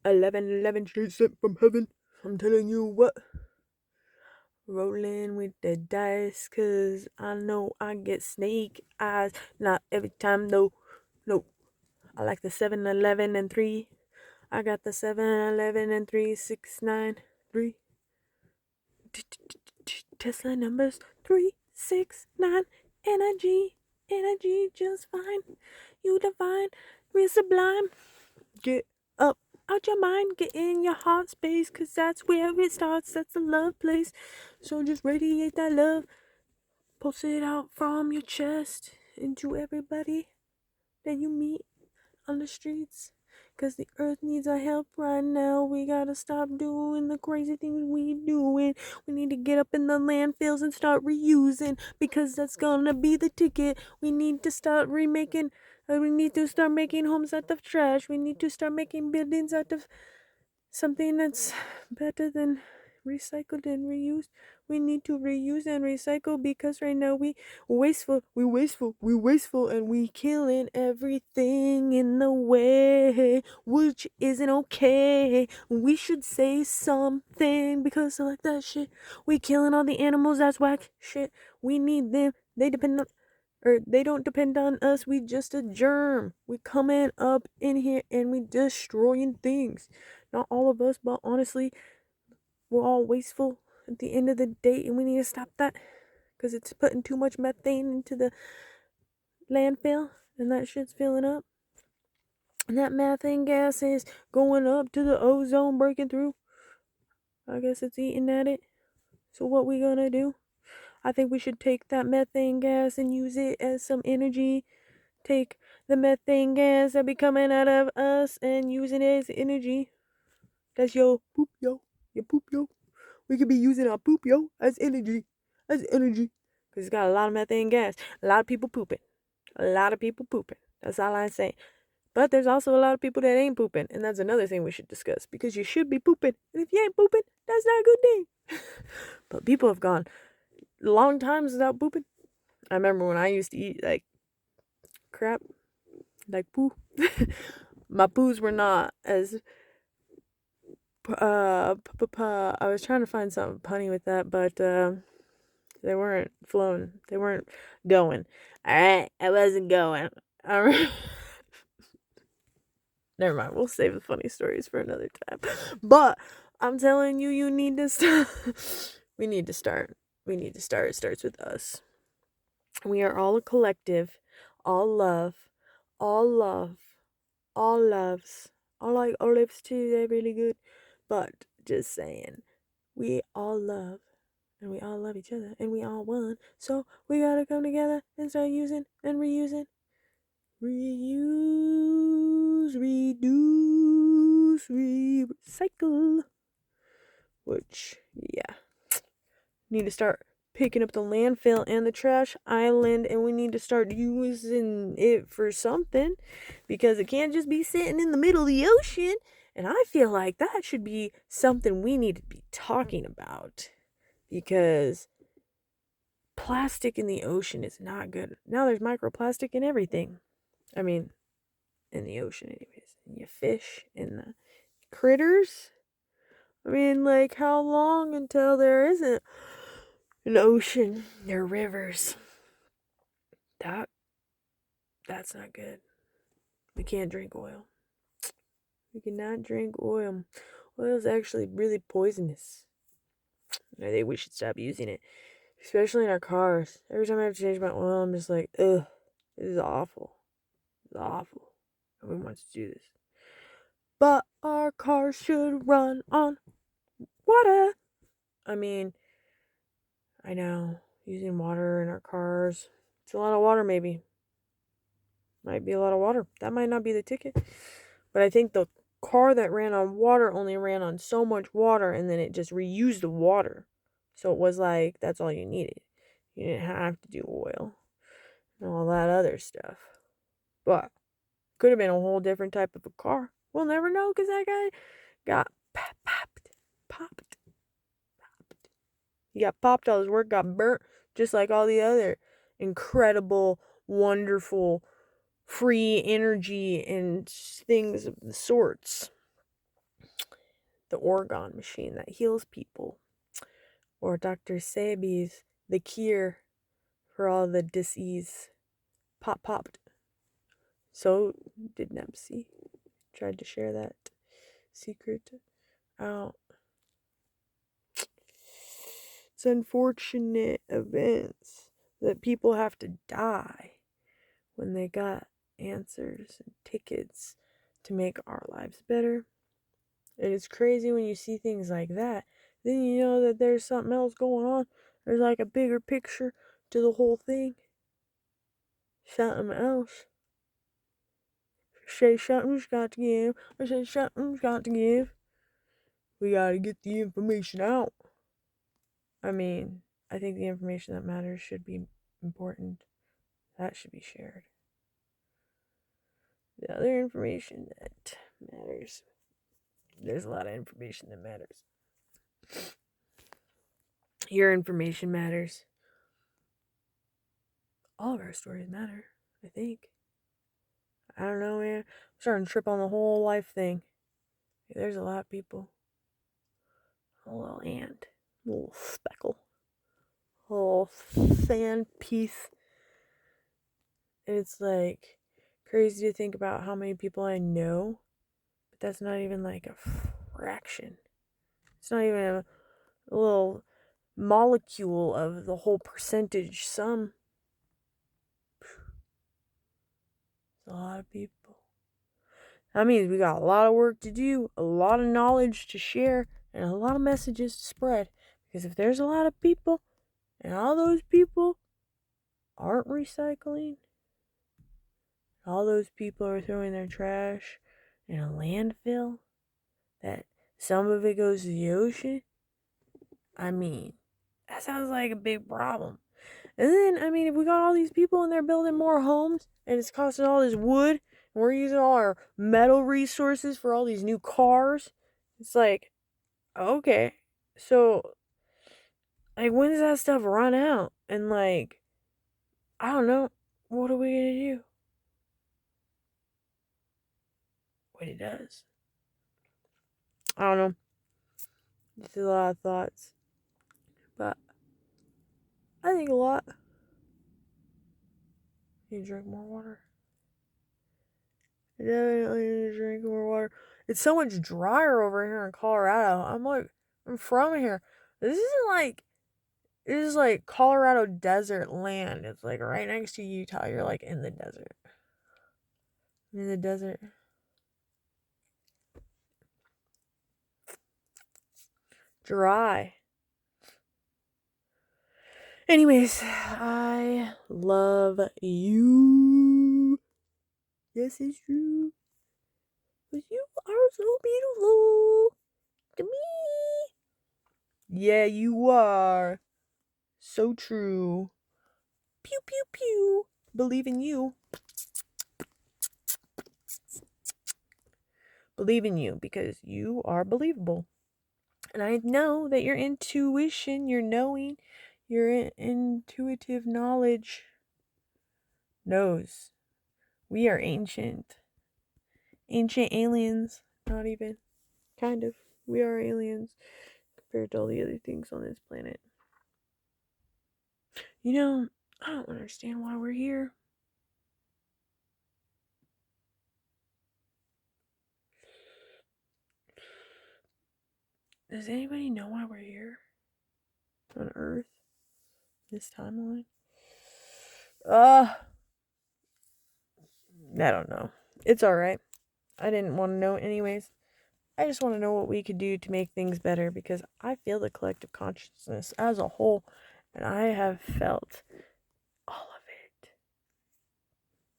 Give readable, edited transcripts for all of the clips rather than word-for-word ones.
11 straight sent from heaven. I'm telling you what. Rolling with the dice, cause I know I get snake eyes. Not every time, no, no. I like the 7-11 and 3. I got the 7-11 and 3, 6, 9, 3. Tesla numbers 3, 6, 9. Energy, energy, just fine. You divine, real sublime. Get up out your mind, get in your heart space, cause that's where it starts. That's the love place. So just radiate that love. Pulse it out from your chest into everybody that you meet on the streets. Cause the earth needs our help right now. We gotta stop doing the crazy things we doing. We need to get up in the landfills and start reusing. Because that's gonna be the ticket. We need to start remaking. We need to start making homes out of trash. We need to start making buildings out of something that's better than recycled and reused. We need to reuse and recycle because right now we wasteful, and we killing everything in the way, which isn't okay. We should say something because I like that shit. We killing all the animals, that's whack shit. We need them. They depend on or they don't depend on us. We just a germ. We coming up in here and we destroying things. Not all of us, but honestly, we're all wasteful at the end of the day, and we need to stop that because it's putting too much methane into the landfill, and that shit's filling up. And that methane gas is going up to the ozone, breaking through. I guess it's eating at it. So what we gonna do? I think we should take that methane gas and use it as some energy. Take the methane gas that be coming out of us and using it as energy. That's your poop, yo. Your poop, yo. We could be using our poop, yo, as energy. As energy. Because it's got a lot of methane gas. A lot of people pooping. A lot of people pooping. That's all I say. But there's also a lot of people that ain't pooping. And that's another thing we should discuss. Because you should be pooping. And if you ain't pooping, that's not a good thing. But people have gone long times without pooping. I remember when I used to eat, like, crap. Like poo. My poos were not as I was trying to find something punny with that, but they weren't flowing. They weren't going. Alright, I wasn't going. Never mind, we'll save the funny stories for another time. But I'm telling you, you need to start. We need to start. We need to start. It starts with us. We are all a collective, all love, all love, all loves. I like olives too, they're really good. But just saying, we all love, and we all love each other, and we all one. So we gotta come together and start using and reusing. Reuse, reduce, recycle. Which, yeah. Need to start picking up the landfill and the trash island, and we need to start using it for something because it can't just be sitting in the middle of the ocean. And I feel like that should be something we need to be talking about because plastic in the ocean is not good. Now there's microplastic in everything. I mean, in the ocean anyways. In your fish, in the critters. I mean, like, how long until there isn't an ocean or rivers? That's not good. We can't drink oil. We cannot drink oil. Oil is actually really poisonous. I think we should stop using it, especially in our cars. Every time I have to change my oil, I'm just like, ugh, this is awful. It's awful. Nobody wants to do this. But our cars should run on water. I mean, I know, using water in our cars. It's a lot of water, maybe. Might be a lot of water. That might not be the ticket. But I think the car that ran on water only ran on so much water and then it just reused the water. So it was like, that's all you needed. You didn't have to do oil and all that other stuff. But could have been a whole different type of a car. We'll never know because that guy got popped. He got popped, all his work got burnt, just like all the other incredible, wonderful, free energy and things of the sorts. the organ machine that heals people, or Dr. Sebi's the cure for all the disease. Popped. So did Nipsey. Tried to share that secret out. It's unfortunate events that people have to die when they got answers and tickets to make our lives better. And it's crazy when you see things like that. Then you know that there's something else going on. There's like a bigger picture to the whole thing. Something else. Say something's got to give. I say something's got to give. We gotta get the information out. I mean, I think the information that matters should be important. That should be shared. The other information that matters. There's a lot of information that matters. Your information matters. All of our stories matter, I think. I don't know, man. I'm starting to trip on the whole life thing. There's a lot of people. A little ant. A little speckle. A little sand piece. And it's like crazy to think about how many people I know, but that's not even like a fraction. It's not even a little molecule of the whole percentage sum. It's a lot of people. That means we got a lot of work to do, a lot of knowledge to share, and a lot of messages to spread. Because if there's a lot of people, and all those people aren't recycling, all those people are throwing their trash in a landfill, that some of it goes to the ocean, I mean, that sounds like a big problem. And then, I mean, if we got all these people and they're building more homes, and it's costing all this wood, and we're using all our metal resources for all these new cars, it's like, okay, so, like, when does that stuff run out? And, like, I don't know, what are we gonna do when it does? I don't know. It's a lot of thoughts. But I think a lot. You drink more water. I definitely need to drink more water. It's so much drier over here in Colorado. I'm from here. This is like Colorado desert land. It's like right next to Utah. You're like in the desert. In the desert. Dry. Anyways, I love you. Yes, it's true. But you are so beautiful to me. Yeah, you are. So true. Pew, pew, pew. Believe in you. Believe in you because you are believable. And I know that your intuition, your knowing, your intuitive knowledge knows we are ancient. Ancient aliens. Not even. Kind of. We are aliens compared to all the other things on this planet. You know, I don't understand why we're here. Does anybody know why we're here? On Earth? This timeline? I don't know. It's alright. I didn't want to know anyways. I just want to know what we could do to make things better because I feel the collective consciousness as a whole, and I have felt all of it.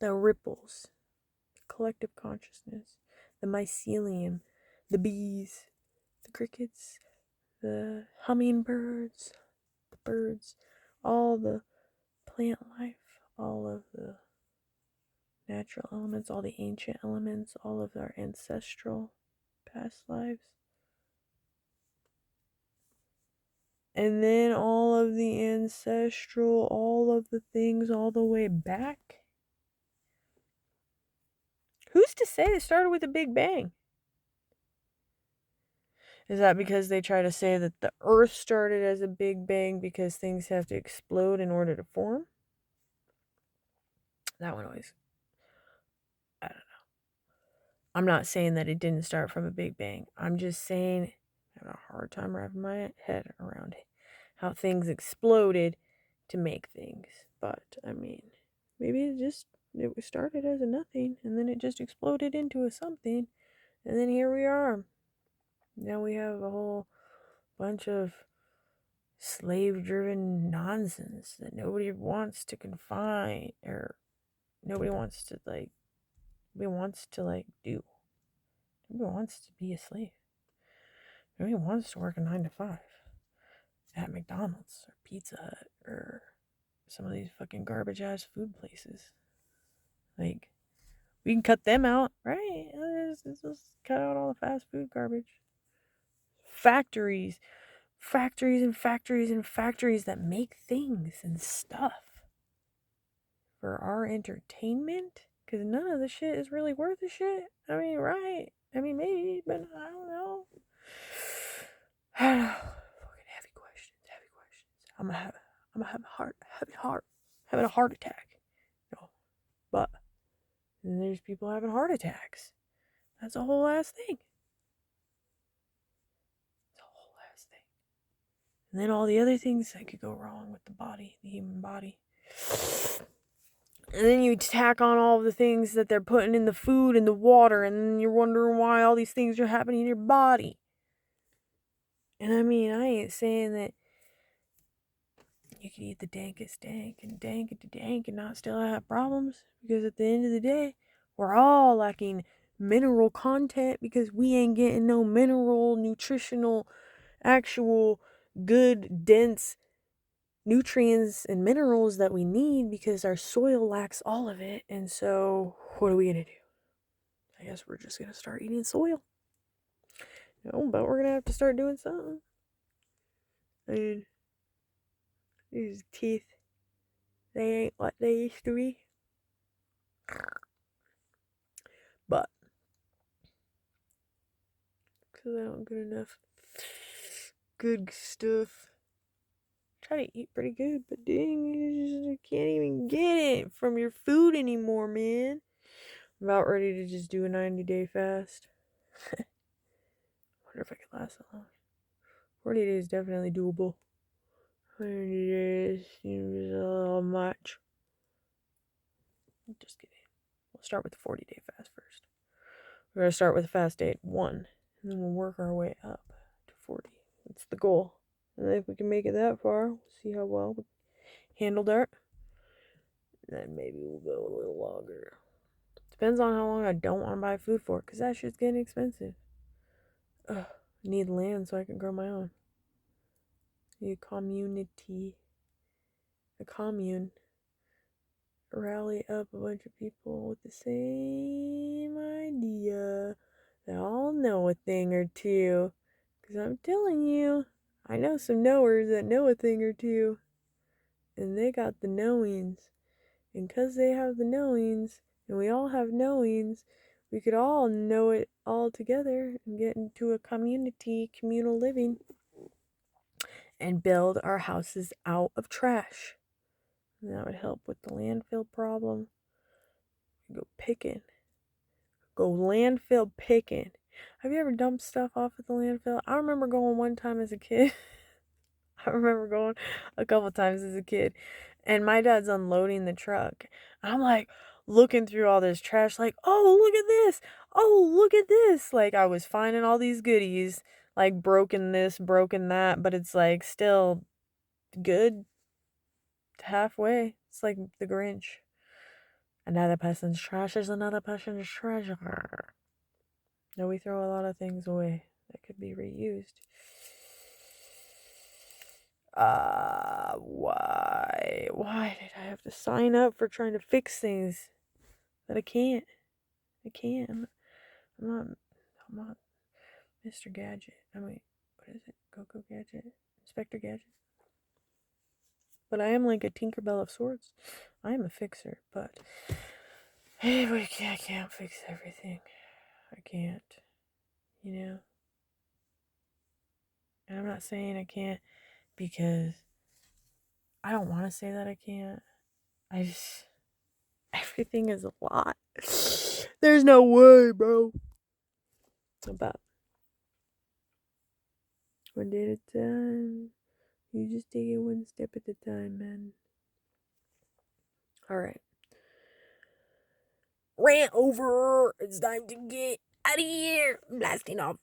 The ripples, the collective consciousness, the mycelium, the bees, the crickets, the hummingbirds, the birds, all the plant life, all of the natural elements, all the ancient elements, all of our ancestral past lives. And then all of the ancestral, all of the things all the way back. Who's to say it started with a Big Bang? Is that because they try to say that the Earth started as a Big Bang because things have to explode in order to form? That one always, I don't know. I'm not saying that it didn't start from a Big Bang. I'm just saying I have a hard time wrapping my head around how things exploded to make things. But, I mean, maybe it started as a nothing and then it just exploded into a something. And then here we are. Now we have a whole bunch of slave-driven nonsense that nobody wants to confine, or nobody wants to do. Nobody wants to be a slave. Nobody wants to work a 9 to 5 at McDonald's or Pizza Hut or some of these fucking garbage ass food places. Like, we can cut them out, right? Let's just cut out all the fast food garbage. Factories and factories and factories that make things and stuff for our entertainment, because none of the shit is really worth a shit. I mean, right? I mean, maybe, but I don't know. I don't know. Fucking heavy questions. I'm gonna have having a heart attack. No, but then there's people having heart attacks. That's a whole ass thing. And then all the other things that could go wrong with the body, the human body. And then you tack on all of the things that they're putting in the food and the water, and then you're wondering why all these things are happening in your body. And I mean, I ain't saying that you can eat the dankest dank and dank and not still have problems, because at the end of the day, we're all lacking mineral content because we ain't getting no mineral, nutritional, actual, good, dense nutrients and minerals that we need because our soil lacks all of it. And so, what are we going to do? I guess we're just going to start eating soil. No, but we're going to have to start doing something. I mean, these teeth, they ain't what they used to be. But, because I don't get enough good stuff. Try to eat pretty good, but dang, you can't even get it from your food anymore, man. I'm about ready to just do a 90-day fast. Wonder if I could last that long. 40 days definitely doable. 100 days seems a little much. Just kidding. We'll start with the 40-day fast first. We're going to start with fast day 1, and then we'll work our way up to 40. That's the goal. And if we can make it that far, we'll see how well we handled it. Then maybe we'll go a little longer. Depends on how long I don't want to buy food for, because that shit's getting expensive. Ugh, I need land so I can grow my own. Need a community. A commune. Rally up a bunch of people with the same idea. They all know a thing or two. Because I'm telling you, I know some knowers that know a thing or two. And they got the knowings. And because they have the knowings, and we all have knowings, we could all know it all together and get into a community, communal living, and build our houses out of trash. And that would help with the landfill problem. Go picking. Go landfill picking. Have you ever dumped stuff off at the landfill? I remember going one time as a kid. I remember going a couple times as a kid. And my dad's unloading the truck. I'm like looking through all this trash like, oh, look at this. Oh, look at this. Like I was finding all these goodies. Like broken this, broken that. But it's like still good halfway. It's like the Grinch. Another person's trash is another person's treasure. Now we throw a lot of things away that could be reused. Why? Why did I have to sign up for trying to fix things that I can't? I can't. I'm not Mr. Gadget. I mean, what is it? Coco Gadget? Inspector Gadget? But I am like a Tinkerbell of sorts. I am a fixer, but I can't fix everything. I can't. You know? And I'm not saying I can't because I don't want to say that I can't. I just, everything is a lot. There's no way, bro. But one day at a time. You just take it one step at a time, man. Alright. Rant over. It's time to get out of here. Blasting off.